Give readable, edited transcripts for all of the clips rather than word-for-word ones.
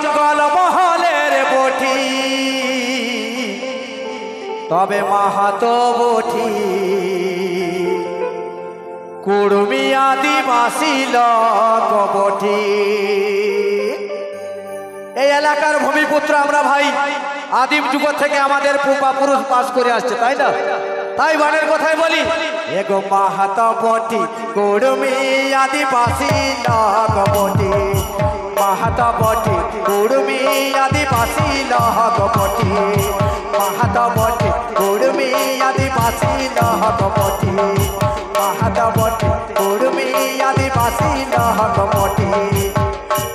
জঙ্গল মহলের বটি তবে মাহাতো বটি কুড়মি আদিবাসী লোক বটি। এই এলাকার ভূমিপুত্র আমরা ভাই, আদিম যুগ থেকে আমাদের পূর্বপুরুষ বাস করে আসছে, তাই না? তাই বানের কথাই বলি, এগো মাহাতো বটি কুড়মি আদিবাসী লোক বটি, মাহাতো বটি কুড়মি আদিবাসী লোক বটি, মাহাতো বটি কুড়মি আদিবাসী লোক বটি, মাহাতো বটি কুড়মি আদিবাসী লোক বটি।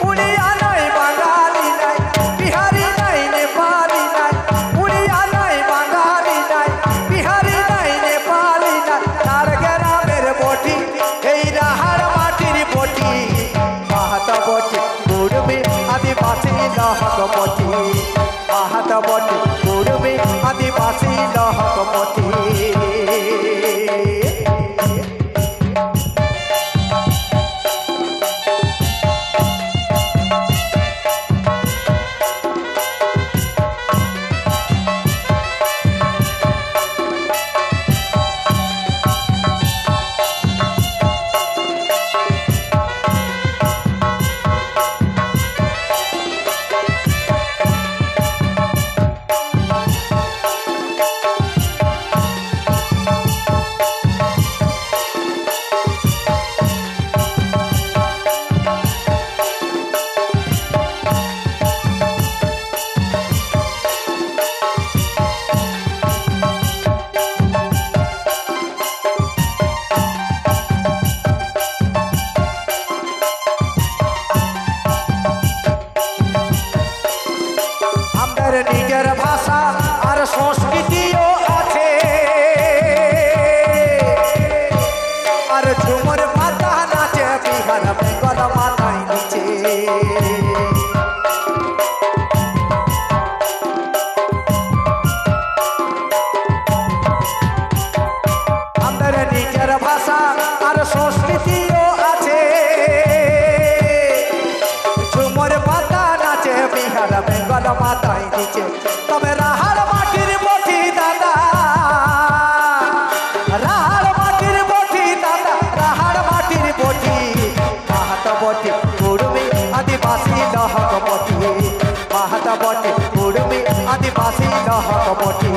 উড়িয়া নাই বাঙালি নাই, বিহারি নাই, নেপালি নাই, উড়িয়া নাই বাঙালি নাই, বিহারি নাই, নেপালি নাই, তার গ্রামের বটি এই রাহার মাটির বটি, মাহাতো বটি কুড়মি আদিবাসী লোক বটি, মাহাতো বটি কুড়মি আদিবাসী লোক বটি। নিজের ভাষা আর সংস্কৃতিও আছে, আর ঝুমর পাতা নাচে বিহার বেঙ্গল মাথায় নিচে। আমাদের নিজের ভাষা আর সংস্কৃতিও আছে, ঝুমর পাতা নাচে বিহার বেঙ্গল মাথায় নিচে। তবে রাহার মাটির বটি দাদা, রাহার মাটির বটি দাদা, রাহার মাটির বটি, মাহাতো বটি কুড়মি আদিবাসী লোক বটি, মাহাতো বটি কুড়মি আদিবাসী লোক বটি।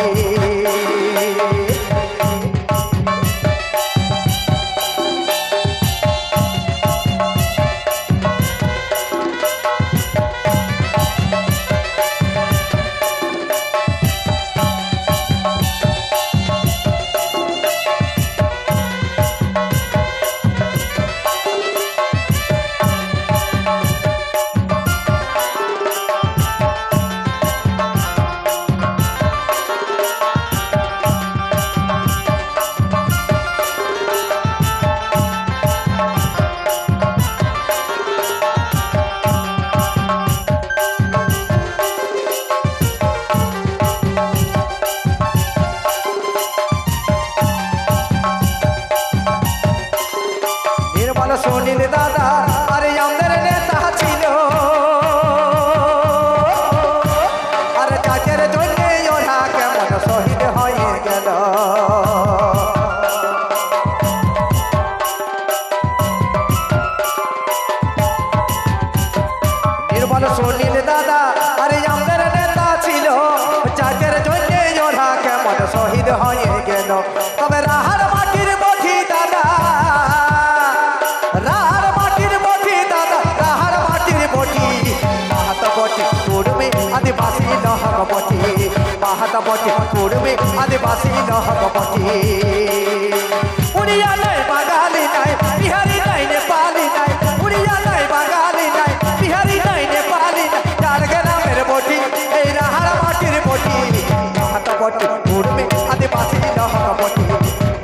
সুনীল দাদা আরে আমাদের নেতা ছিল, আর যাদের জন্য ওরা কেমন শহীদ হয়ে গেল। নির্মল সুনীল দাদা আরে আমাদের নেতা ছিল, যাদের জন্য ওরা কেমন শহীদ হয়ে গেল। তবে রাহার মাটির বটি দাদা, রাহার মাটির বটি দাদা, রাহার মাটির বটি, মাহাতো বটি কুড়মি আদিবাসী লোক বটি, মাহাতো বটি কুড়মি আদিবাসী লোক বটি। উড়িয়া নাই বাঙালি নাই, বিহারি নাই, নেপালি নাই, উড়িয়া নাই বাঙালি নাই, বিহারি নাই, নেপালি নাই, তার গ্রামের বটি এই রাহার মাটির বটি, মাহাতো বটি কুড়মি আদিবাসী লোক বটি,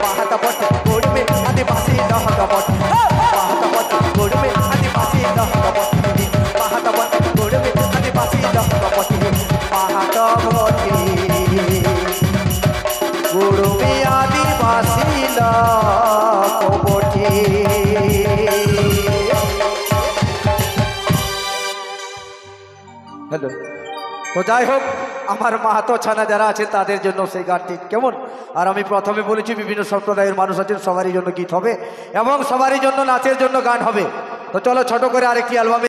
মাহাতো বটি কুড়মি আদিবাসী লোক বটি, মাহাতো বটি কুড়মি আদিবাসী লোক বটি, মাহাতো বটি কুড়মি আদিবাসী লোক বটি, মাহাতো বটি কুড়মি আদিবাসী লোক বটি। হ্যালো। তো যাই হোক, আমার মাহাতো ছানা যারা আছে তাদের জন্য সেই গানটি কেমন। আর আমি প্রথমে বলেছি বিভিন্ন সম্প্রদায়ের মানুষ আছেন, সবারই জন্য গীত হবে এবং সবারই জন্য নাচের জন্য গান হবে। তো চলো ছোট করে আরেকটি অ্যালবামে